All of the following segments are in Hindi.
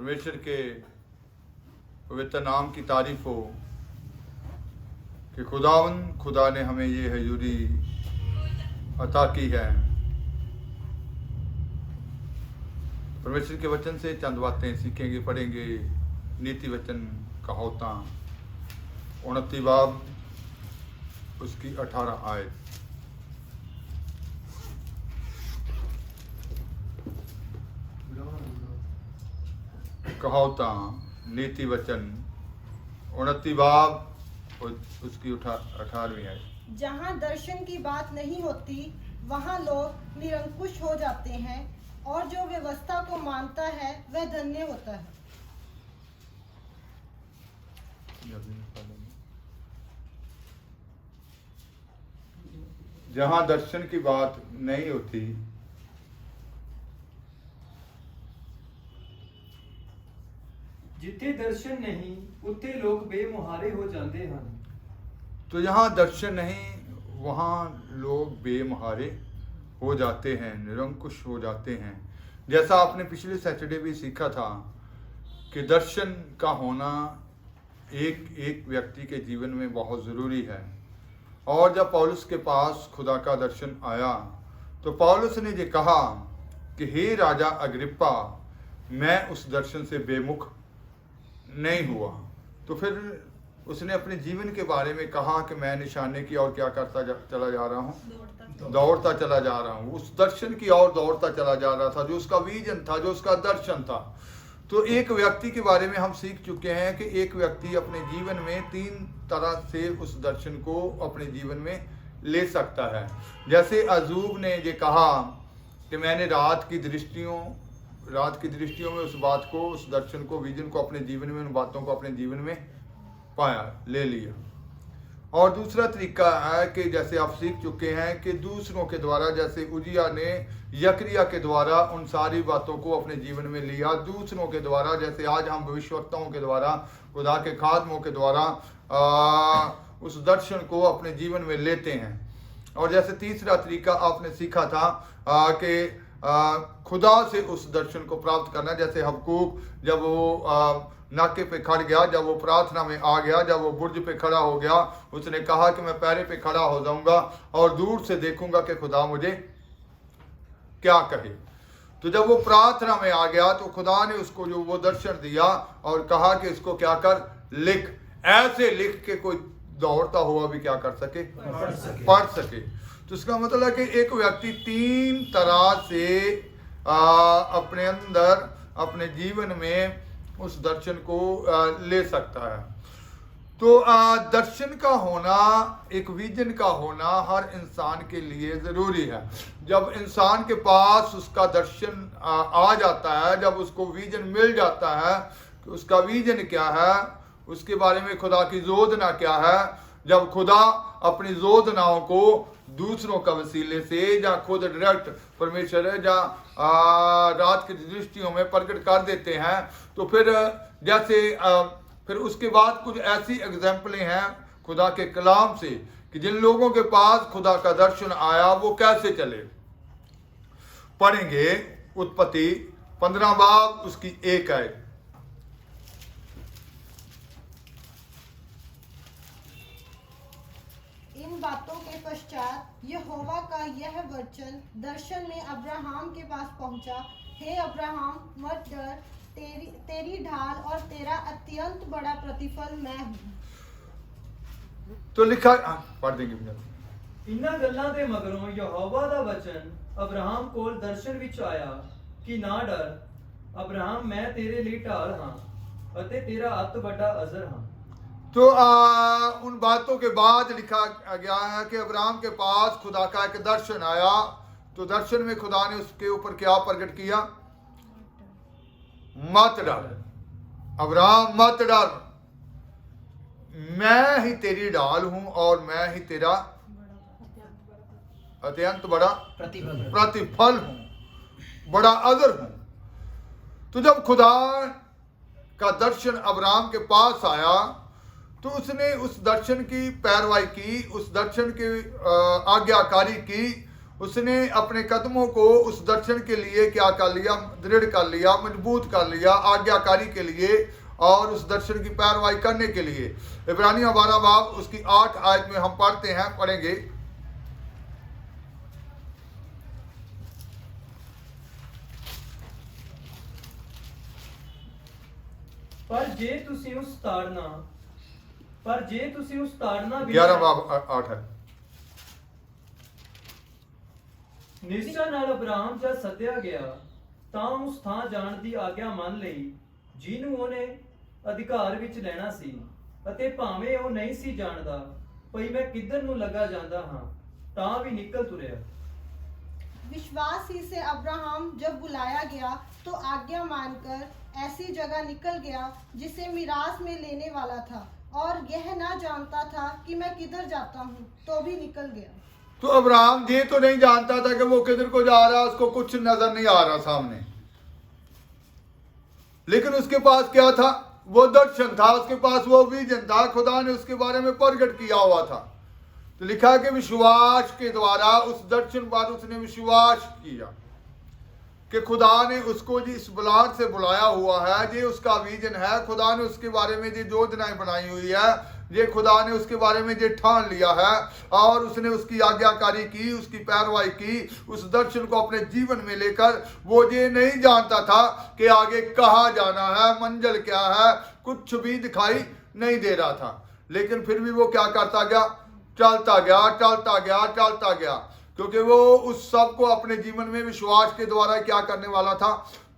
परमेश्वर के पवित्र नाम की तारीफ हो कि खुदा ने हमें ये हजूरी अता की है। परमेश्वर के वचन से चंद बातें सीखेंगे, पढ़ेंगे। नीति वचन कहावता 29 बाब उसकी 18 आयत। कहावता नीति वचन 29 बाब उसकी 18वीं आयत। जहाँ दर्शन की बात नहीं होती वहाँ लोग निरंकुश हो जाते हैं, और जो व्यवस्था को मानता है वह धन्य होता है। जहाँ दर्शन की बात नहीं होती जिथे दर्शन नहीं उत्थे लोग बेमुहारे हो जाते हैं। तो यहाँ दर्शन नहीं वहाँ लोग बेमुहारे हो जाते हैं, निरंकुश हो जाते हैं। जैसा आपने पिछले सैटरडे भी सीखा था कि दर्शन का होना एक एक व्यक्ति के जीवन में बहुत ज़रूरी है। और जब पौलुस के पास खुदा का दर्शन आया तो पौलुस ने ये कहा कि हे राजा अग्रिप्पा, मैं उस दर्शन से बेमुख नहीं हुआ। तो फिर उसने अपने जीवन के बारे में कहा कि मैं निशाने की ओर क्या चला जा रहा हूँ, दौड़ता चला जा रहा हूँ। उस दर्शन की ओर दौड़ता चला जा रहा था जो उसका विजन था, जो उसका दर्शन था। तो एक व्यक्ति के बारे में हम सीख चुके हैं कि एक व्यक्ति अपने जीवन में 3 तरह से उस दर्शन को अपने जीवन में ले सकता है। जैसे अजूब ने ये कहा कि मैंने रात की दृष्टियों में उस बात को, उस दर्शन को, विजन को अपने जीवन में, उन बातों को अपने जीवन में पाया, ले लिया। और दूसरा तरीका है कि जैसे आप सीख चुके हैं कि दूसरों के द्वारा, जैसे उजिया ने यकरिया के द्वारा उन सारी बातों को अपने जीवन में लिया। दूसरों के द्वारा, जैसे आज हम भविष्यवक्ताओं के द्वारा, खुदा के खादमों के द्वारा उस दर्शन को अपने जीवन में लेते हैं। और जैसे तीसरा तरीका आपने सीखा था कि खुदा से उस दर्शन को प्राप्त करना। जैसे हबकूक जब वो नाके पे खड़ गया, जब वो प्रार्थना में आ गया, जब वो बुर्ज पे खड़ा हो गया, उसने कहा कि मैं पैरे पे खड़ा हो जाऊंगा और दूर से देखूंगा कि खुदा मुझे क्या कहे। तो जब वो प्रार्थना में आ गया तो खुदा ने उसको जो वो दर्शन दिया और कहा कि इसको क्या कर, लिख। ऐसे लिख के कोई दौड़ता हुआ भी क्या कर सके, पढ़ सके। तो इसका मतलब है कि एक व्यक्ति 3 तरह से अपने अंदर, अपने जीवन में उस दर्शन को ले सकता है। तो दर्शन का होना, एक विजन का होना हर इंसान के लिए ज़रूरी है। जब इंसान के पास उसका दर्शन आ जाता है, जब उसको विजन मिल जाता है कि उसका विजन क्या है, उसके बारे में खुदा की योजना क्या है, जब खुदा अपनी योजनाओं को दूसरों का वसीले से या खुद डायरेक्ट परमेश्वर या रात की दृष्टियों में प्रकट कर देते हैं, तो फिर जैसे फिर उसके बाद कुछ ऐसी एग्जाम्पलें हैं खुदा के कलाम से कि जिन लोगों के पास खुदा का दर्शन आया वो कैसे चले। पढ़ेंगे उत्पत्ति 15 बाब उसकी 1 आयत। इन बातों के पश्चात यहोवा का यह वचन दर्शन में अब्राहम के पास पहुंचा, हे अब्राहम, मत डर, तेरी ढाल और तेरा अत्यंत बड़ा प्रतिफल मैं हूँ। तो लिखा, पढ़ देंगे। इन्हां गल्लां दे मगरों यहोवा दा वचन अब्राहम कोल दर्शन विच आया कि ना डर अब्राहम, मैं तेरे लिए ढाल हां अते तेरा अत बड़ा अजर हां। तो उन बातों के बाद लिखा गया है कि अब्राहम के पास खुदा का एक दर्शन आया। तो दर्शन में खुदा ने उसके ऊपर क्या प्रकट किया, मत डर अब्राहम, मत डर, मैं ही तेरी ढाल हूं और मैं ही तेरा अत्यंत बड़ा प्रतिफल हूं, बड़ा अजर हूं। तो जब खुदा का दर्शन अब्राहम के पास आया तो उसने उस दर्शन की पैरवाई की, उस दर्शन की आज्ञाकारी की उसने अपने कदमों को उस दर्शन के लिए क्या कर लिया, दृढ़ कर लिया, मजबूत कर लिया आज्ञाकारी के लिए और उस दर्शन की पैरवाई करने के लिए। इब्रानियों 12 बाब उसकी 8 आयत में हम पढ़ेंगे। पर जे तुसी उस ताड़ना 11 बाब 8 है। ਨਿਸ਼ਚੈ ਨਾਲ ਅਬਰਾਹਮ ਜਦ ਸੱਦਿਆ ਗਿਆ ਤਾਂ ਉਸ ਥਾਂ ਜਾਣ ਦੀ ਆਗਿਆ ਮੰਨ ਲਈ ਜਿਹਨੂੰ ਉਹਨੇ ਅਧਿਕਾਰ ਵਿੱਚ ਲੈਣਾ ਸੀ, ਅਤੇ ਭਾਵੇਂ ਉਹ ਨਹੀਂ ਸੀ ਜਾਣਦਾ ਭਈ ਮੈਂ ਕਿੱਧਰ ਨੂੰ ਲੱਗਾ ਜਾਂਦਾ ਹਾਂ, ਤਾਂ ਵੀ ਨਿਕਲ ਤੁਰਿਆ। विश्वास ही से अब्राहम जब बुलाया गया तो आज्ञा मानकर ऐसी जगह निकल गया जिसे मिरास में लेने वाला था, और यह ना जानता था कि मैं किधर जाता हूँ, तो भी निकल गया। तो अब्राहम ये तो नहीं जानता था कि वो किधर को जा रहा, उसको कुछ नजर नहीं आ रहा सामने, लेकिन उसके पास क्या था, वो दर्शन था, उसके पास वो विजन था, खुदा ने उसके बारे में प्रकट किया हुआ था। तो लिखा कि विश्वास के द्वारा उस दर्शन पर उसने विश्वास किया कि खुदा ने उसको जिस बुलाहट से बुलाया हुआ है, ये उसका विजन है, खुदा ने उसके बारे में ये योजनाएं बनाई हुई है, ये खुदा ने उसके बारे में ये ठान लिया है, और उसने उसकी आज्ञाकारी की, उसकी पैरवाई की, उस दर्शन को अपने जीवन में लेकर वो ये नहीं जानता था कि आगे कहाँ जाना है, मंजिल क्या है, कुछ भी दिखाई नहीं दे रहा था, लेकिन फिर भी वो क्या करता गया, चलता गया, क्योंकि वो उस सब को अपने जीवन में विश्वास के द्वारा क्या करने वाला था,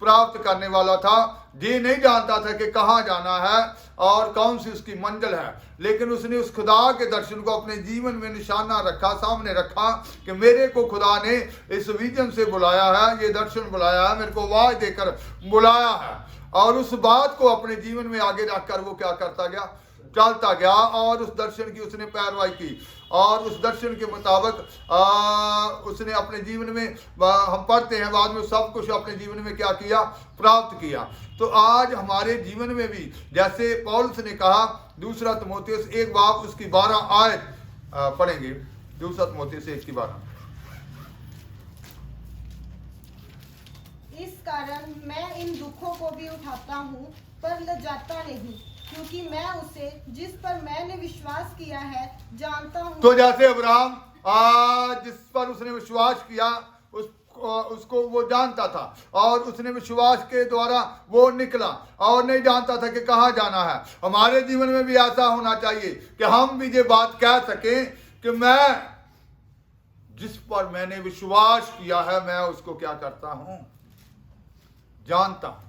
प्राप्त करने वाला था। ये नहीं जानता था कि कहाँ जाना है और कौन सी उसकी मंजिल है, लेकिन उसने उस खुदा के दर्शन को अपने जीवन में निशाना रखा, सामने रखा कि मेरे को खुदा ने इस विजन से बुलाया है, ये दर्शन बुलाया है, मेरे को आवाज देकर बुलाया है, और उस बात को अपने जीवन में आगे रखकर वो क्या करता गया, चलता गया, और उस दर्शन की उसने पैरवाई की, और उस दर्शन के मुताबिक उसने अपने जीवन में, हम पढ़ते हैं बाद में, सब कुछ अपने जीवन में क्या किया, प्राप्त किया। तो आज हमारे जीवन में भी जैसे पौलुस ने कहा, दूसरा तीमुथियुस 1 बाब उसकी 12 आयत पढ़ेंगे, दूसरा तीमुथियुस 1 की 12। इस कारण मैं इन दुखों को भी उठाता हूँ पर लजाता नहीं, क्योंकि मैं उसे जिस पर मैंने विश्वास किया है जानता हूँ। तो जैसे अब्राहम जिस पर उसने विश्वास किया उसको वो जानता था, और उसने विश्वास के द्वारा वो निकला और नहीं जानता था कि कहाँ जाना है। हमारे जीवन में भी ऐसा होना चाहिए कि हम भी ये बात कह सकें कि मैं जिस पर मैंने विश्वास किया है मैं उसको क्या करता हूं, जानता हूं।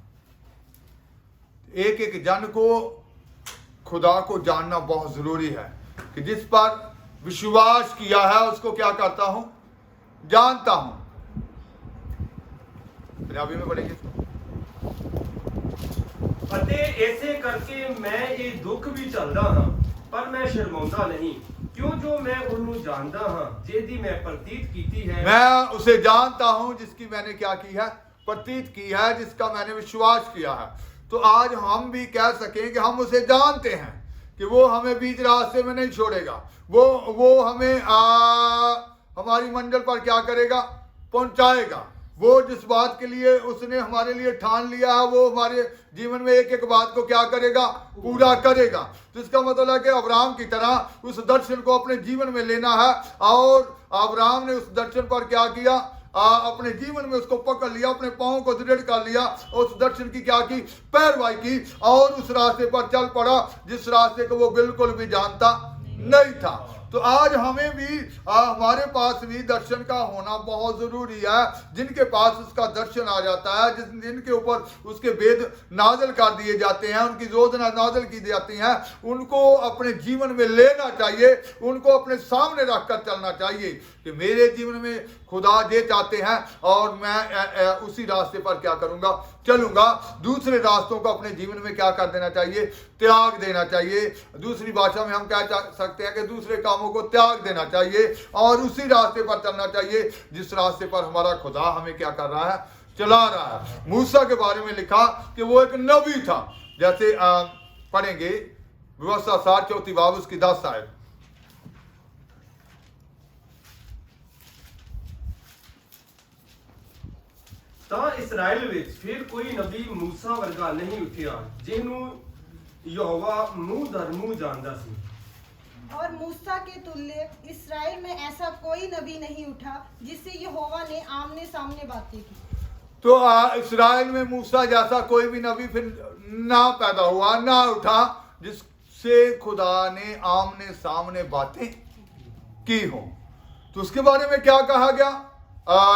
एक एक जन को खुदा को जानना बहुत जरूरी है कि जिस पर विश्वास किया है उसको क्या करता हूं, जानता हूं। पंजाबी में पढ़ेंगे इसको। ਅਤੇ ਇਸੇ ਕਰਕੇ ਮੈਂ ਇਹ ਦੁੱਖ ਵੀ ਝੱਲਦਾ ਹਾਂ ਪਰ ਮੈਂ ਸ਼ਰਮਾਉਂਦਾ ਨਹੀਂ क्यों जो मैं ਉਹਨੂੰ ਜਾਣਦਾ ਹਾਂ ਜਿਹਦੀ मैं प्रतीत ਕੀਤੀ है। मैं उसे जानता हूं जिसकी मैंने क्या की है, प्रतीत की है, जिसका मैंने विश्वास किया है। तो आज हम भी कह सकें कि हम उसे जानते हैं कि वो हमें बीच रास्ते में नहीं छोड़ेगा, वो हमें हमारी मंजिल पर क्या करेगा, पहुंचाएगा। वो जिस बात के लिए उसने हमारे लिए ठान लिया है वो हमारे जीवन में एक एक बात को क्या करेगा, पूरा करेगा। तो इसका मतलब है कि अब्राहम की तरह उस दर्शन को अपने जीवन में लेना है, और अब्राहम ने उस दर्शन पर क्या किया, अपने जीवन में उसको पकड़ लिया, अपने पांव को दृढ़ कर लिया, उस दर्शन की क्या की, पैरवाई की, और उस रास्ते पर चल पड़ा जिस रास्ते को वो बिल्कुल भी जानता नहीं था। तो आज हमें भी हमारे पास भी दर्शन का होना बहुत जरूरी है। जिनके पास उसका दर्शन आ जाता है, जिनके ऊपर उसके वेद नाज़िल कर दिए जाते हैं, उनकी योजना नाज़िल की जाती हैं, उनको अपने जीवन में लेना चाहिए, उनको अपने सामने रखकर चलना चाहिए कि मेरे जीवन में खुदा ये चाहते हैं और मैं उसी रास्ते पर क्या करूंगा, चलूंगा। दूसरे रास्तों को अपने जीवन में क्या कर देना चाहिए, त्याग देना चाहिए। दूसरी भाषा में हम कह सकते हैं कि दूसरे कामों को त्याग देना चाहिए और उसी रास्ते पर चलना चाहिए जिस रास्ते पर हमारा खुदा हमें क्या कर रहा है, चला रहा है। मूसा के बारे में लिखा कि वो एक नबी था, जैसे पढ़ेंगे व्यवस्था 4 बाब उसकी 10 आयत। ਤਾਂ ਇਸਰਾਇਲ ਵਿੱਚ ਫਿਰ ਕੋਈ ਨਬੀ ਮੂਸਾ ਵਰਗਾ ਨਹੀਂ ਉੱਠਿਆ ਜਿਹਨੂੰ ਯਹੋਵਾ ਮੂੰਹ ਦਰ ਮੂੰਹ ਜਾਣਦਾ ਸੀ। और मूसा के तुल्य इसराइल में ऐसा कोई नबी नहीं उठा जिससे यहोवा ने आमने सामने बातें की। तो इस्राएल में मूसा जैसा कोई भी नबी फिर ना पैदा हुआ, ना उठा जिससे खुदा ने आमने सामने बातें की हो। तो उसके बारे में क्या कहा गया?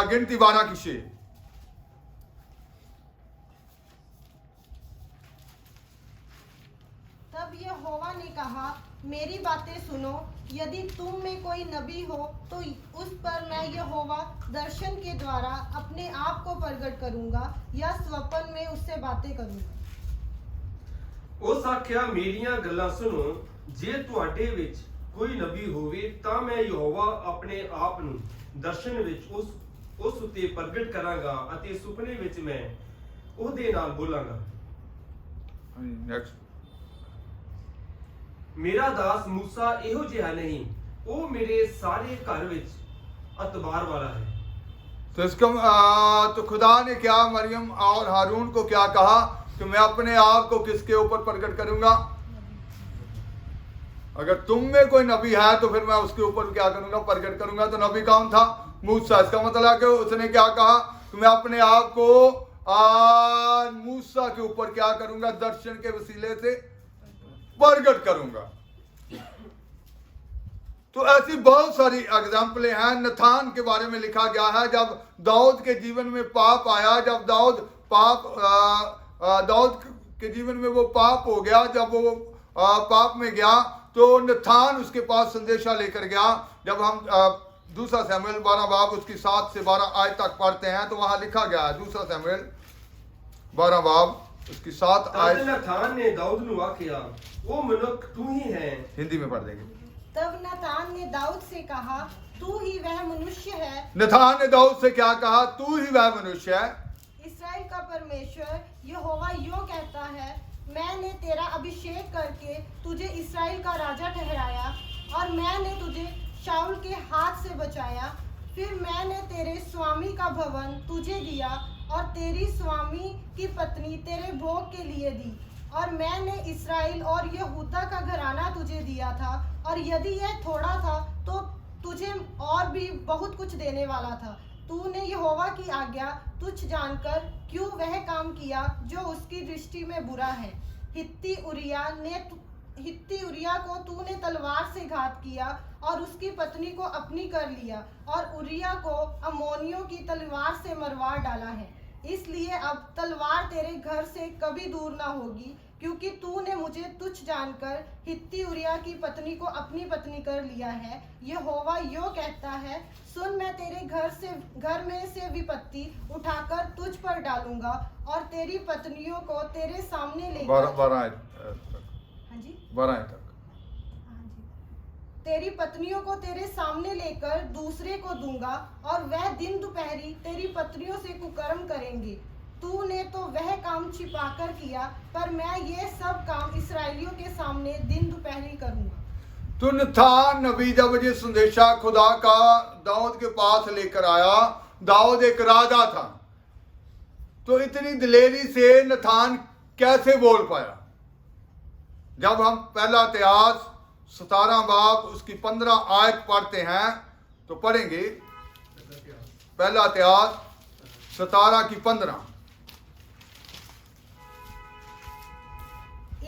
गिनती 12 की 6। तब यहोवा ने कहा, मेरी बातें सुनो, यदि तुम में कोई नबी हो तो उस पर मैं यहोवा दर्शन के द्वारा अपने आप को प्रगट करूंगा या स्वप्न में उससे बातें करूंगा। ਉਸ ਆਖਿਆ ਮੇਰੀਆਂ ਗੱਲਾਂ ਸੁਣੋ, ਜੇ ਤੁਹਾਡੇ ਵਿੱਚ ਕੋਈ ਨਬੀ ਹੋਵੇ ਤਾਂ ਮੈਂ ਯਹੋਵਾ ਆਪਣੇ ਆਪ ਨੂੰ ਦਰਸ਼ਨ ਵਿੱਚ ਉਸ ਉੱਤੇ ਪ੍ਰਗਟ ਕਰਾਂਗਾ ਅਤੇ ਸੁਪਨੇ ਵਿੱਚ ਮੈਂ ਉਹਦੇ ਨਾਲ ਬੋਲਾਂਗਾ। नेक्स्ट। ਮੇਰਾ ਦਾਸ ਮੂਸਾ ਇਹੋ ਜਿਹਾ ਨਹੀਂ, ਉਹ ਮੇਰੇ ਸਾਰੇ ਘਰ ਵਿੱਚ ਅਤਬਾਰ ਵਾਲਾ ਹੈ। तो इसका तो खुदा ने क्या मरियम और हारून को क्या कहा कि मैं अपने आप को किसके ऊपर प्रकट करूंगा? अगर तुम में कोई नबी है तो फिर मैं उसके ऊपर क्या करूंगा? प्रकट करूंगा। तो नबी कौन था? मूसा। इसका मतलब है कि उसने क्या कहा कि मैं अपने आप को मूसा के ऊपर क्या करूंगा? दर्शन के वसीले से प्रकट करूंगा। तो ऐसी बहुत सारी एग्जाम्पलें हैं। नथान के बारे में लिखा गया है, जब दाऊद के जीवन में पाप आया, जब दाऊद के जीवन में वो पाप हो गया, जब वो पाप में गया तो नथान उसके पास संदेशा लेकर गया। जब हम दूसरा सैमुएल 12 बाब उसकी 7 से 12 आयत तक पढ़ते हैं तो वहां लिखा गया है, दूसरा सैमुएल 12 बाब उसकी 7 ਤਦ आयत। ਨਥਾਨ ਨੇ ਦਾਊਦ ਨੂੰ ਆਖਿਆ, ਉਹ ਮਨੁੱਖ ਤੂੰ ਹੀ ਹੈ। हिंदी में पढ़ देंगे। तब नातान ने दाऊद से कहा, तू ही वह मनुष्य है। नथान ने दाऊद से क्या कहा? तू ही वह मनुष्य है। इस्राएल का परमेश्वर यहोवा यूं कहता है, मैंने तेरा अभिषेक करके तुझे इस्राएल का राजा ठहराया और मैंने तुझे शाऊल के हाथ से बचाया। फिर मैंने तेरे स्वामी का भवन तुझे दिया और तेरी स्वामी की पत्नी तेरे भोग के लिए दी। और मैंने इस्राएल और यहूदा का घराना तुझे दिया था, और यदि यह थोड़ा था तो तुझे और भी बहुत कुछ देने वाला था। तूने यहोवा की आज्ञा तुच्छ जानकर क्यों वह काम किया जो उसकी दृष्टि में बुरा है। हित्ती उरिया को तूने तलवार से घात किया और उसकी पत्नी को अपनी कर लिया, और उरिया को अम्मोनियों की तलवार से मरवा डाला है। इसलिए अब तलवार तेरे घर से कभी दूर ना होगी, क्योंकि तूने मुझे तुच्छ जानकर हित्ती उरिया की पत्नी को अपनी पत्नी कर लिया है। यहोवा यो कहता है, सुन, मैं तेरे घर में से विपत्ति उठाकर तुझ पर डालूंगा और तेरी पत्नियों को तेरे सामने लेकर 12 आयत हाँ जी 12 आयत तक। तेरी पत्नियों को तेरे सामने लेकर दूसरे को दूंगा, और वह दिन दोपहरी तेरी पत्नियों से कुकर्म करेंगे। तूने तो वह काम छिपाकर किया, पर मैं ये सब काम इस्राएलियों के सामने दिन दोपहरी करूंगा। तो नथान नबी जब ये संदेशा खुदा का दाऊद के पास लेकर आया, दाऊद एक राजा था, तो इतनी दिलेरी से नथान कैसे बोल पाया? जब हम पहला इतिहास 17 बाब उसकी 15 आयत पढ़ते हैं तो पढ़ेंगे, पहला इतिहास 17 की 15।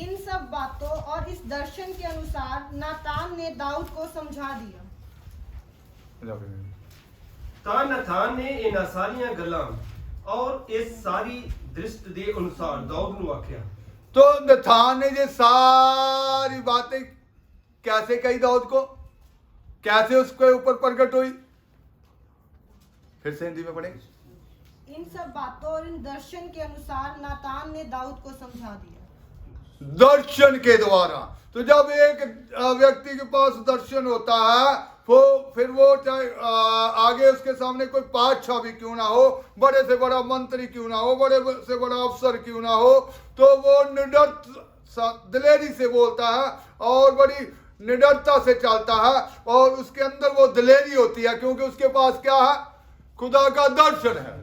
इन सब बातों और इस दर्शन के अनुसार नातान ने दाऊद को समझा दिया। ਤਾਂ ਨਥਾਨ ਨੇ ਇਹਨਾਂ ਸਾਰੀਆਂ ਗੱਲਾਂ ਔਰ ਇਸ ਸਾਰੀ ਦ੍ਰਿਸ਼ਟ ਦੇ ਅਨੁਸਾਰ ਦਾਊਦ ਨੂੰ ਆਖਿਆ। तो नथान ने ये सारी बातें कैसे कही दाऊद को, कैसे उसके ऊपर प्रकट हुई? फिर से हिंदी में पढ़ेंगे। इन सब बातों और इन दर्शन के अनुसार नातान ने दाऊद को समझा दिया। दर्शन के द्वारा। तो जब एक व्यक्ति के पास दर्शन होता है वो फिर वो चाहे आगे उसके सामने कोई बादशाह भी क्यों ना हो, बड़े से बड़ा मंत्री क्यों ना हो, बड़े से बड़ा अफसर क्यों ना हो, तो वो निडर दिलेरी से बोलता है और बड़ी निडरता से चलता है, और उसके अंदर वो दिलेरी होती है क्योंकि उसके पास क्या है? खुदा का दर्शन है।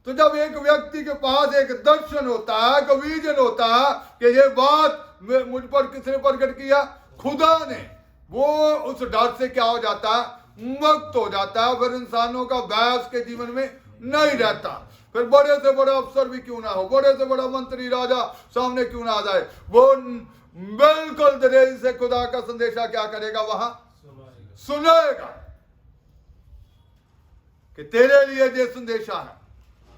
तो जब एक व्यक्ति के पास एक दर्शन होता है, एक विजन होता है कि ये बात मुझ पर किसने प्रकट किया, खुदा ने, वो उस डर से क्या हो जाता है, मुक्त हो जाता है। फिर इंसानों का भय उसके जीवन में नहीं रहता। फिर बड़े से बड़ा अफसर भी क्यों ना हो, बड़े से बड़ा मंत्री राजा सामने क्यों ना आ जाए, वो बिल्कुल दिल से खुदा का संदेशा क्या करेगा, वहां सुनेगा कि तेरे लिए ये संदेशा है।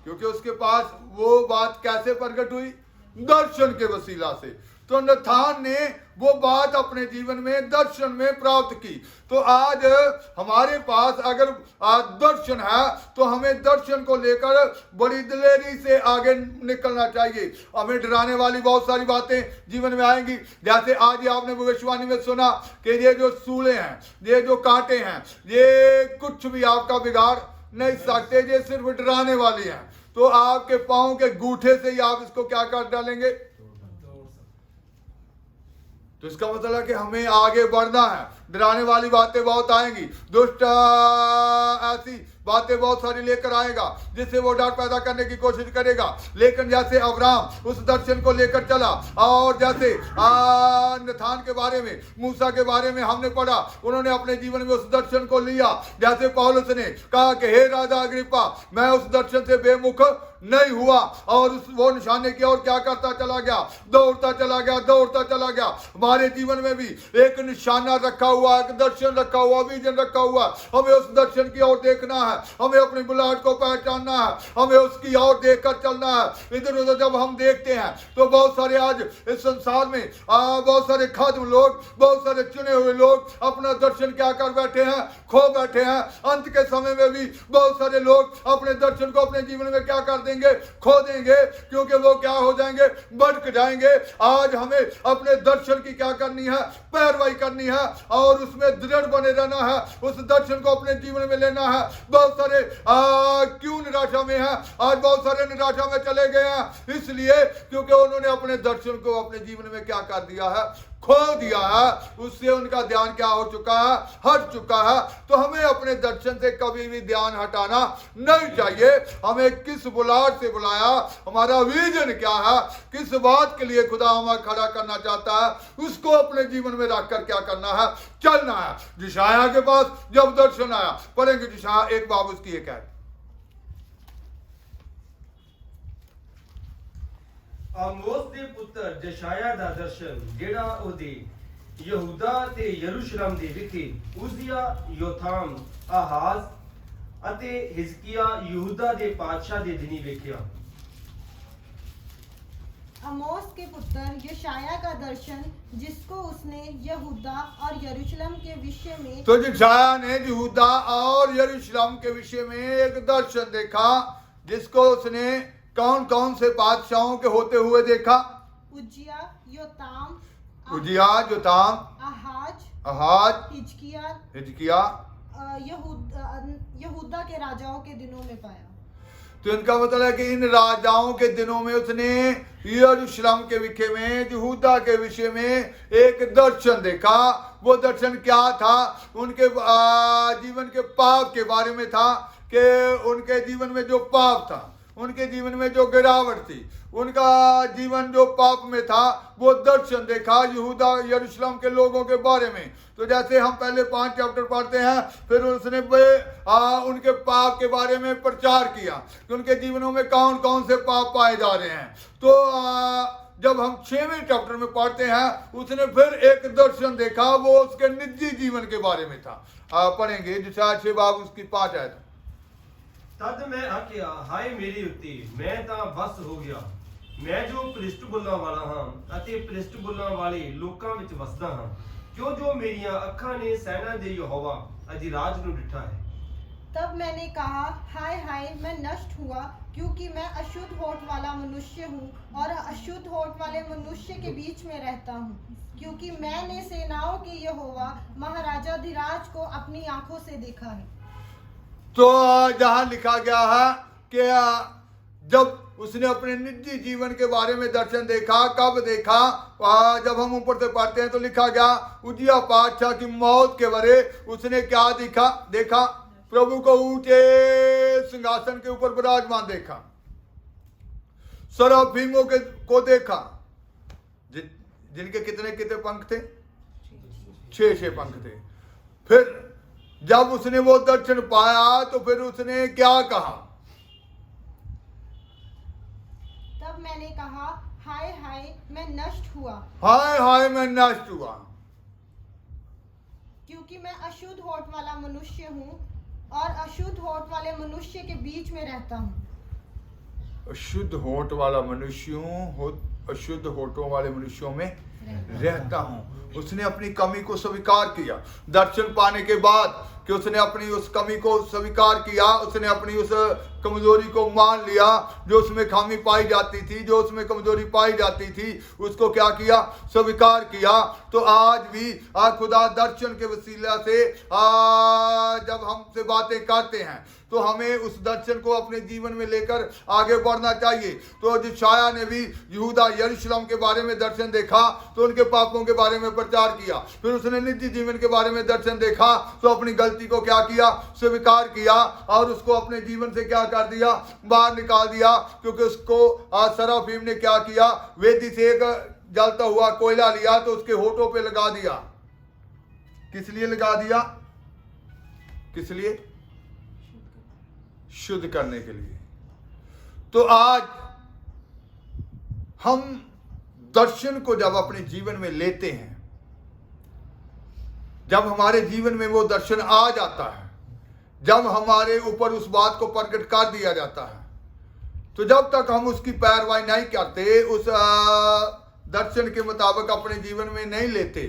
क्योंकि उसके पास वो बात कैसे प्रकट हुई, दर्शन के वसीला से। तो नथान ने वो बात अपने जीवन में दर्शन में प्राप्त की। तो आज हमारे पास अगर आज दर्शन है तो हमें दर्शन को लेकर बड़ी दिलेरी से आगे निकलना चाहिए। हमें डराने वाली बहुत सारी बातें जीवन में आएंगी। जैसे आज ही आपने भविष्यवाणी में सुना कि ये जो सूले हैं, ये जो कांटे हैं, ये कुछ भी आपका बिगाड़ नहीं सकते, ये सिर्फ डराने वाली हैं। तो आपके पांव के गूठे से ही आप इसको क्या कर डालेंगे। तो इसका मतलब है कि हमें आगे बढ़ना है। डराने वाली बातें बहुत आएंगी, दुष्ट ऐसी बातें बहुत सारी लेकर आएगा जिससे वो डर पैदा करने की कोशिश करेगा। लेकिन जैसे अब्राहम उस दर्शन को लेकर चला, और जैसे नथान के बारे में, मूसा के बारे में हमने पढ़ा, उन्होंने अपने जीवन में उस दर्शन को लिया। जैसे पौलुस ने कहा कि हे राजा अग्रिप्पा, मैं उस दर्शन से बेमुख नहीं हुआ, और उस वो निशाने की ओर क्या करता चला गया, दौड़ता चला गया, दौड़ता चला गया। हमारे जीवन में भी एक निशाना रखा हुआ, एक दर्शन रखा हुआ, विजन रखा हुआ। हमें उस दर्शन की ओर देखना है, हमें अपनी बुलाहट को पहचानना है, हमें उसकी ओर देखकर चलना है। इधर उधर जब हम देखते हैं तो बहुत सारे आज इस संसार में बहुत सारे खादिम लोग, बहुत सारे चुने हुए लोग अपना दर्शन क्या कर बैठे हैं, खो बैठे हैं। अंत के समय में भी बहुत सारे लोग अपने दर्शन को अपने जीवन में क्या कर देंगे, खो देंगे, क्योंकि वो क्या हो जाएंगे, भटक जाएंगे। आज हमें अपने दर्शन की क्या करनी है, पैरवाई करनी है, और उसमें दृढ़ बने रहना है, उस दर्शन को अपने जीवन में लेना है। बहुत सारे क्यों निराशा में है, आज बहुत सारे निराशा में चले गए हैं, इसलिए क्योंकि उन्होंने अपने दर्शन को अपने जीवन में क्या कर दिया है, खो दिया है। उससे उनका ध्यान क्या हो चुका है, हट चुका है। तो हमें अपने दर्शन से कभी भी ध्यान हटाना नहीं चाहिए। हमें किस बुलाहट से बुलाया, हमारा विजन क्या है, किस बात के लिए खुदा हमें खड़ा करना चाहता है, उसको अपने जीवन में रखकर क्या करना है, चलना है। जिशाया के पास जब दर्शन आया, पढ़ेंगे जिशाया 1 बाब उसकी 1 है। आमोस दे पुत्र जशाया दा दर्शन ਜਿਹੜਾ ਉਹਦੇ ਯਹੂਦਾ ਤੇ ਯਰੂਸ਼ਲਮ ਦੇ ਵਿਖੇ ਉਜ਼ੀਆ, ਯੋਥਾਮ, ਆਹਾਜ਼ ਅਤੇ ਹਿਜ਼ਕੀਆ ਯਹੂਦਾ ਦੇ ਪਾਤਸ਼ਾਹ ਦੇ ਦਿਨੀ ਵੇਖਿਆ। अमोस के पुत्र यशाया का दर्शन जिसको उसने यहूदा और यरूशलेम के विषय में तो जिशाया ने यहूदा और यरूशलेम के विषय में एक दर्शन देखा, जिसको उसने कौन कौन से बादशाहों के होते हुए देखा, उज्जिया, योताम, उजिया, जोताम, अहाज, हिजकिया, यहूदा के राजाओं के दिनों में पाया। तो इनका मतलब है कि इन राजाओं के दिनों में उसने यरूशलेम के विषय में, यहूदा के विषय में एक दर्शन देखा। वो दर्शन क्या था, उनके जीवन के पाप के बारे में था, कि उनके जीवन में जो पाप था, उनके जीवन में जो गिरावट थी, उनका जीवन जो पाप में था, वो दर्शन देखा यहूदा यरूशलेम के लोगों के बारे में। तो जैसे हम पहले 5 चैप्टर पढ़ते हैं, फिर उसने उनके पाप के बारे में प्रचार किया कि उनके जीवनों में कौन कौन से पाप पाए जा रहे हैं। तो जब हम 6वें चैप्टर में पढ़ते हैं, उसने फिर एक दर्शन देखा, वो उसके निजी जीवन के बारे में था। पढ़ेंगे जिसा 6 बाब उसकी 5 आयत। तद मैं आख्या, हाय मेरी उत्ती, मैं ਤਾਂ ਬਸ ਹੋ ਗਿਆ। ਮੈਂ ਜੋ ਪ੍ਰਿਸ਼ਟ ਬੁੱਲਾਂ ਵਾਲਾ ਹਾਂ ਅਤੇ ਪ੍ਰਿਸ਼ਟ ਬੁੱਲਾਂ ਵਾਲੇ ਲੋਕਾਂ ਵਿੱਚ ਵਸਦਾ ਹਾਂ, ਕਿਉਂ ਜੋ ਮੇਰੀਆਂ ਅੱਖਾਂ ਨੇ ਸੈਨਾ ਦੇ ਯਹੋਵਾ ਅਧਿਰਾਜ ਨੂੰ ਡਿਠਾ ਹੈ। तब मैंने कहा, हाय हाय मैं नष्ट हुआ, क्योंकि मैं अशुद्ध होठ वाला मनुष्य हूँ और अशुद्ध होठ वाले मनुष्य के बीच में रहता हूँ, क्योंकि मैंने सेनाओं के यहोवा महाराजा धीराज को अपनी आंखों से देखा है। तो जहां लिखा गया है कि जब उसने अपने निजी जीवन के बारे में दर्शन देखा, कब देखा, जब हम ऊपर से पढ़ते हैं तो लिखा गया उजिया पातशाह की मौत के बारे उसने क्या देखा, प्रभु को ऊंचे सिंहासन के ऊपर विराजमान देखा। सराफीमों को देखा, जिनके कितने कितने पंख थे? 6 पंख थे। फिर जब उसने वो दर्शन पाया तो फिर उसने क्या कहा? तब मैंने कहा, हाय हाय मैं नष्ट हुआ, हाय हाय मैं नष्ट हुआ, क्योंकि मैं अशुद्ध होठ वाला मनुष्य हूँ और अशुद्ध होठ वाले मनुष्य के बीच में रहता हूँ। अशुद्ध होठ वाला मनुष्यों अशुद्ध होठों वाले मनुष्यों में रहता हूँ। उसने अपनी कमी को स्वीकार किया दर्शन पाने के बाद, कि उसने अपनी उस कमी को स्वीकार किया, उसने अपनी उस कमजोरी को मान लिया, जो उसमें खामी पाई जाती थी, जो उसमें कमजोरी पाई जाती थी, उसको क्या किया? स्वीकार किया। तो आज भी खुदा दर्शन के वसीला से जब हमसे बातें करते हैं तो हमें उस दर्शन को अपने जीवन में लेकर आगे बढ़ना चाहिए। तो यशायाह ने भी यहूदा यरूशलेम के बारे में दर्शन देखा तो उनके पापों के बारे में प्रचार किया, फिर उसने नित्य जीवन के बारे में दर्शन देखा तो अपनी गलती को क्या किया? स्वीकार किया और उसको अपने जीवन से क्या कर दिया? बाहर निकाल दिया, क्योंकि उसको सराफीम ने क्या किया? वेदी से एक जलता हुआ कोयला लिया तो उसके होठों पे लगा दिया। किस लिए लगा दिया? किस लिए? शुद्ध करने के लिए। तो आज हम दर्शन को जब अपने जीवन में लेते हैं, जब हमारे जीवन में वो दर्शन आ जाता है, जब हमारे ऊपर उस बात को प्रकट कर दिया जाता है, तो जब तक हम उसकी पैरवाई नहीं करते, उस दर्शन के मुताबिक अपने जीवन में नहीं लेते,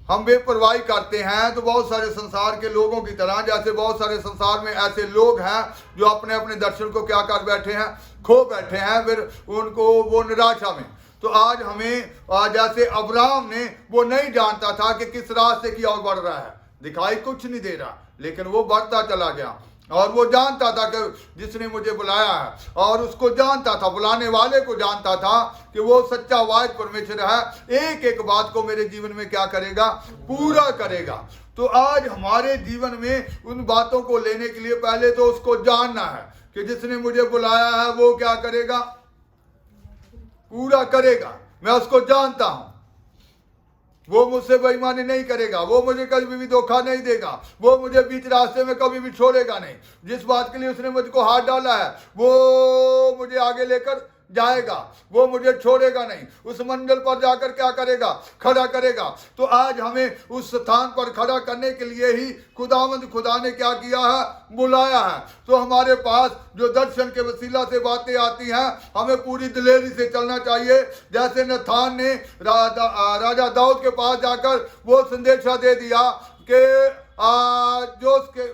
हम बेपरवाही करते हैं, तो बहुत सारे संसार के लोगों की तरह, जैसे बहुत सारे संसार में ऐसे लोग हैं जो अपने अपने दर्शन को क्या कर बैठे हैं? खो बैठे हैं, फिर उनको वो निराशा में। तो आज हमें जैसे अब्राहम ने, वो नहीं जानता था कि किस रास्ते की ओर बढ़ रहा है, दिखाई कुछ नहीं दे रहा, लेकिन वो बढ़ता चला गया और वो जानता था कि जिसने मुझे बुलाया है, और उसको जानता था, बुलाने वाले को जानता था कि वो सच्चा वाहिद परमेश्वर है, एक एक बात को मेरे जीवन में क्या करेगा? पूरा करेगा। तो आज हमारे जीवन में उन बातों को लेने के लिए पहले तो उसको जानना है कि जिसने मुझे बुलाया है वो क्या करेगा? पूरा करेगा। मैं उसको जानता हूं, वो मुझसे बेईमानी नहीं करेगा, वो मुझे कभी भी धोखा नहीं देगा, वो मुझे बीच रास्ते में कभी भी छोड़ेगा नहीं। जिस बात के लिए उसने मुझको हाथ डाला है वो मुझे आगे लेकर जाएगा, वो मुझे छोड़ेगा नहीं, उस मंजिल पर जाकर क्या करेगा? खड़ा करेगा। तो आज हमें उस स्थान पर खड़ा करने के लिए ही खुदा ने क्या किया है? बुलाया है। तो हमारे पास जो दर्शन के वसीला से बातें आती हैं, हमें पूरी दिलेरी से चलना चाहिए। जैसे नथान ने राजा दाऊद के पास जाकर वो संदेशा दे दिया कि जो उसके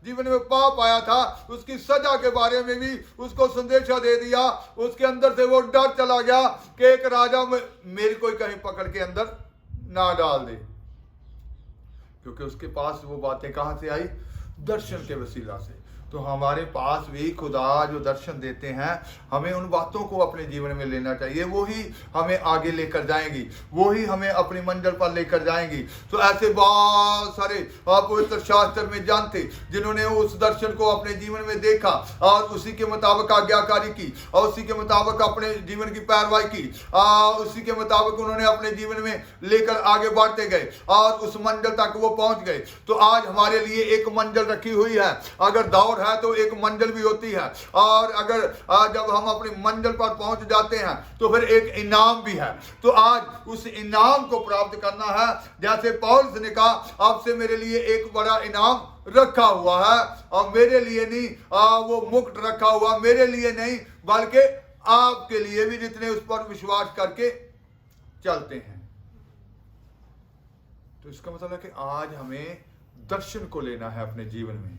जीवन में पाप आया था, उसकी सजा के बारे में भी उसको संदेशा दे दिया। उसके अंदर से वो डर चला गया कि एक राजा मेरे को कहीं पकड़ के अंदर ना डाल दे, क्योंकि उसके पास वो बातें कहां से आई? दर्शन के वसीला से। तो हमारे पास भी खुदा जो दर्शन देते हैं, हमें उन बातों को अपने जीवन में लेना चाहिए, वो ही हमें आगे लेकर जाएंगी, वो ही हमें अपनी मंजिल पर लेकर जाएंगी। तो ऐसे बहुत सारे पवित्र शास्त्र में जानते जिन्होंने उस दर्शन को अपने जीवन में देखा और उसी के मुताबिक आज्ञाकारी की और उसी के मुताबिक अपने जीवन की पैरवाई की, उसी के मुताबिक उन्होंने अपने जीवन में लेकर आगे बढ़ते गए और उस मंजिल तक वो पहुंच गए। तो आज हमारे लिए एक मंजिल रखी हुई है। अगर दौड़ है तो एक मंजिल भी होती है, और अगर जब हम अपनी मंजिल पर पहुंच जाते हैं तो फिर एक इनाम भी है। तो आज उस इनाम को प्राप्त करना है। जैसे पौलुस ने कहा, आपसे मेरे लिए एक बड़ा इनाम रखा हुआ है, और मेरे लिए नहीं वो मुकुट रखा हुआ, मेरे लिए नहीं बल्कि आपके लिए भी, जितने उस पर विश्वास करके चलते हैं। तो इसका मतलब है कि आज हमें दर्शन को लेना है अपने जीवन में।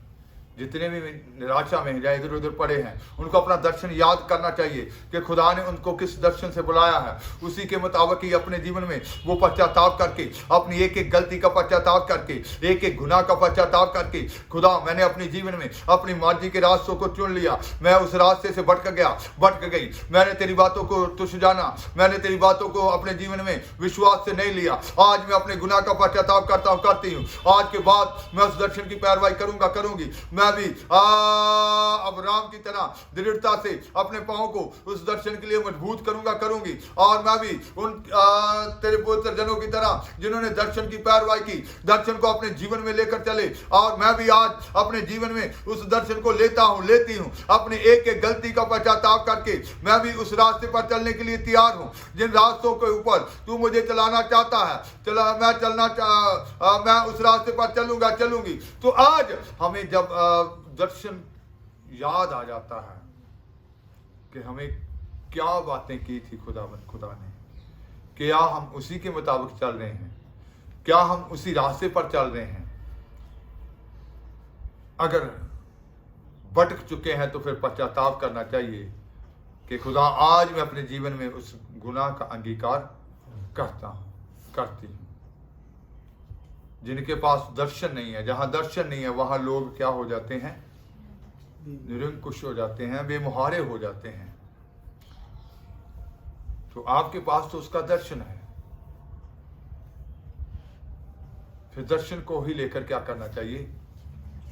जितने भी निराशा में या इधर उधर पड़े हैं, उनको अपना दर्शन याद करना चाहिए कि खुदा ने उनको किस दर्शन से बुलाया है। उसी के मुताबिक ही अपने जीवन में वो पश्चाताप करके, अपनी एक एक गलती का पश्चाताप करके, एक एक गुनाह का पश्चाताप करके, खुदा मैंने अपने जीवन में अपनी मर्जी के रास्तों को चुन लिया, मैं उस रास्ते से भटक गई, मैंने तेरी बातों को तुच्छ जाना, मैंने तेरी बातों को अपने जीवन में विश्वास से नहीं लिया। आज मैं अपने गुनाह का पश्चाताप करती हूँ। आज के बाद मैं उस दर्शन की पैरवाई करूंगी। मैं भी अब्राहम की तरह दृढ़ता से अपने पाँव को उस दर्शन के लिए मजबूत करूंगी, और मैं भी उन तेरे पवित्र जनों की तरह जिन्होंने दर्शन की पैरवाई की, दर्शन को अपने जीवन में लेकर चले, और मैं भी आज अपने जीवन में उस दर्शन को लेती हूँ। अपने एक एक गलती का पश्चाताप करके मैं भी उस रास्ते पर चलने के लिए तैयार हूँ जिन रास्तों के ऊपर तू मुझे चलाना चाहता है। मैं उस रास्ते पर चलूंगी। तो आज हमें जब दर्शन याद आ जाता है कि हमें क्या बातें की थी खुदा ने, क्या हम उसी के मुताबिक चल रहे हैं, क्या हम उसी रास्ते पर चल रहे हैं। अगर भटक चुके हैं तो फिर पश्चाताप करना चाहिए कि खुदा आज मैं अपने जीवन में उस गुनाह का अंगीकार करती हूँ। जिनके पास दर्शन नहीं है, जहां दर्शन नहीं है वहां लोग क्या हो जाते हैं, निरंकुश हो जाते हैं, बेमुहारे हो जाते हैं। तो आपके पास तो उसका दर्शन है, फिर दर्शन को ही लेकर क्या करना चाहिए,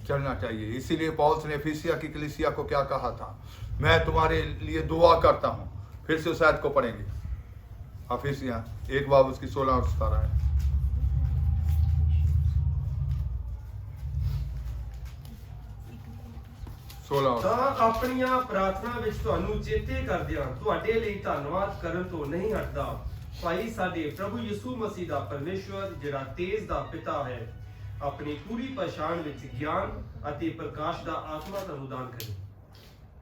चलना चाहिए। इसीलिए पौलुस ने एफिसिया की कलीसिया को क्या कहा था, मैं तुम्हारे लिए दुआ करता हूं। फिर से उस आयत को पढ़ेंगे, एफिसिया 1 बाब उसकी 16 और 17 है। ਤਾਂ ਆਪਣੀਆਂ ਪ੍ਰਾਰਥਨਾ ਵਿੱਚ ਤੁਹਾਨੂੰ ਚੇਤੇ ਕਰਦਿਆਂ ਤੁਹਾਡੇ ਲਈ ਧੰਨਵਾਦ ਕਰਨ ਤੋਂ ਨਹੀਂ ਹਟਦਾ। ਭਾਈ ਸਾਡੇ ਪ੍ਰਭੂ ਯਿਸੂ ਮਸੀਹ ਦਾ ਪਰਮੇਸ਼ਵਰ ਜਿਹੜਾ ਤੇਜ ਦਾ ਪਿਤਾ ਹੈ अपनी पूरी पहचान विच ज्ञान अति प्रकाश दा आत्मा का अनुदान करे।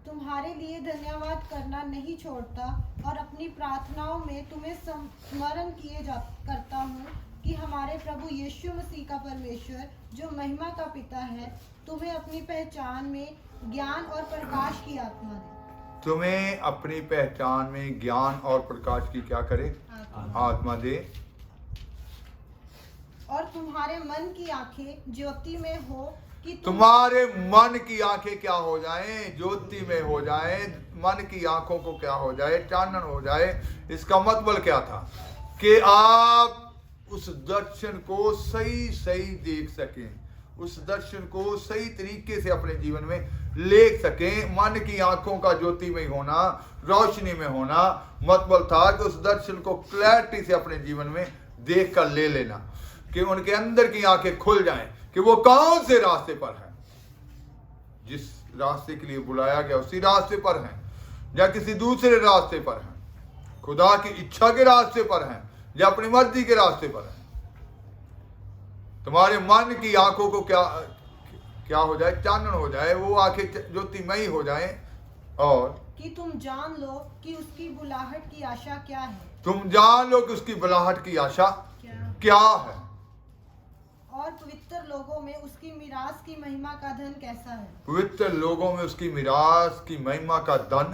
तुम्हारे लिए धन्यवाद करना नहीं छोड़ता और अपनी प्रार्थनाओं में तुम्हें स्मरण करता हूँ कि हमारे प्रभु यीशु मसीह का परमेश्वर जो महिमा का पिता है तुम्हें अपनी पहचान में ज्ञान और प्रकाश की आत्मा दे। तुम्हें अपनी पहचान में ज्ञान और प्रकाश की क्या करे, आत्मा दे। और तुम्हारे मन की आंखें ज्योति में हो कि तुम्हारे मन की आंखें क्या हो जाएं, ज्योति में हो जाएं। मन की आंखों को क्या हो जाए, चानन हो जाए। इसका मतलब क्या था कि आप उस दर्शन को सही देख सकें, उस दर्शन को सही तरीके से अपने जीवन में ले सकें। मन की आंखों का ज्योति में होना, रोशनी में होना मतलब था कि उस दर्शन को क्लैरिटी से अपने जीवन में देख कर ले लेना, कि उनके अंदर की आंखें खुल जाएं कि वो कौन से रास्ते पर है, जिस रास्ते के लिए बुलाया गया उसी रास्ते पर हैं या किसी दूसरे रास्ते पर हैं, खुदा की इच्छा के रास्ते पर हैं या अपनी मर्जी के रास्ते पर हैं। तुम्हारे मन की आंखों को क्या हो जाए, चानन हो जाए, वो आंखें ज्योतिमयी हो जाए, और कि तुम जान लो कि उसकी बुलाहट की आशा क्या है। तुम जान लो कि उसकी बुलाहट की आशा क्या है, और पवित्र लोगों में उसकी मिरास की महिमा का धन कैसा है। पवित्र लोगों में उसकी मिरास की महिमा का धन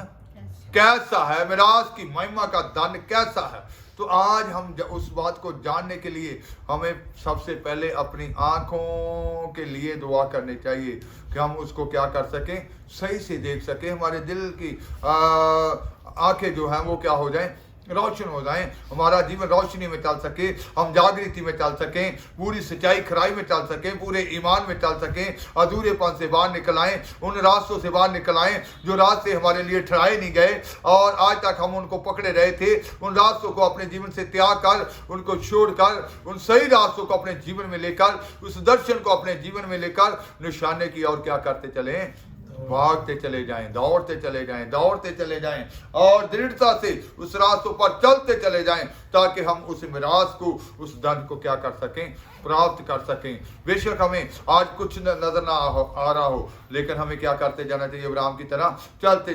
कैसा है, मिरास की महिमा का धन कैसा है। तो आज हम उस बात को जानने के लिए हमें सबसे पहले अपनी आंखों के लिए दुआ करनी चाहिए कि हम उसको क्या कर सकें, सही से देख सकें। हमारे दिल की आंखें जो हैं वो क्या हो जाएं, रोशन हो जाएं, हमारा जीवन रोशनी में चल सके, हम जागृति में चल सकें, पूरी सच्चाई खराई में चल सकें, पूरे ईमान में चल सकें, अधूरेपन से बाहर निकल आएं, उन रास्तों से बाहर निकल आएं जो रास्ते हमारे लिए ठहराए नहीं गए और आज तक हम उनको पकड़े रहे थे। उन रास्तों को अपने जीवन से त्याग कर, उनको छोड़कर, उन सही रास्तों को अपने जीवन में लेकर, उस दर्शन को अपने जीवन में लेकर निशाने की ओर क्या करते चलें, भागते चले जाएं, दौड़ते चले जाएं और दृढ़ता से उस रास्तों पर चलते चले जाएं, ताकि हम उस मिरास को, उस धन को क्या कर सकें, प्राप्त कर सकें। बेशक हमें आज कुछ नजर ना आ रहा हो, लेकिन हमें क्या करते जाना चाहिए, अब्राहम की तरह चलते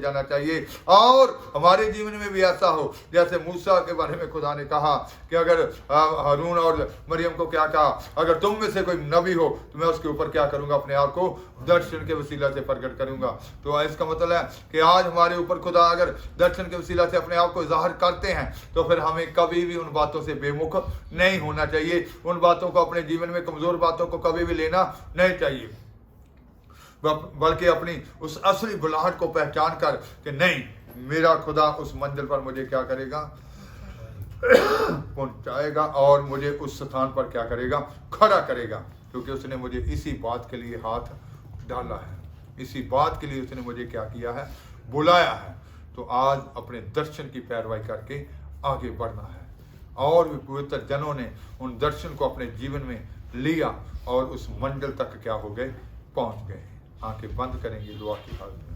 जाना चाहिए। और हमारे जीवन में भी ऐसा हो जैसे मूसा के बारे में खुदा ने कहा कि अगर हारून और मरियम को क्या कहा, अगर तुम में से कोई नबी हो तो मैं उसके ऊपर क्या करूंगा, अपने आप को दर्शन के वसीला से प्रकट करूंगा। तो इसका मतलब है कि आज हमारे ऊपर खुदा अगर दर्शन के वसीला से अपने आप को जाहिर करते हैं तो फिर हमें कभी भी उन बातों से बेमुख नहीं होना चाहिए, उन बातों को अपने जीवन में, कमजोर बातों को कभी भी लेना नहीं चाहिए, बल्कि अपनी उस असली बुलाहट को पहचान कर कि नहीं, मेरा खुदा उस मंजिल पर मुझे क्या करेगा, पहुंचाएगा और मुझे उस स्थान पर क्या करेगा, खड़ा करेगा। क्योंकि उसने मुझे इसी बात के लिए हाथ डाला है, इसी बात के लिए उसने मुझे क्या किया है, बुलाया है। तो आज अपने दर्शन की पैरवाई करके आगे बढ़ना है। और भी पवित्र जनों ने उन दर्शन को अपने जीवन में लिया और उस मंजिल तक क्या हो गए, पहुंच गए। आंखें बंद करेंगे दुआ की हालत में।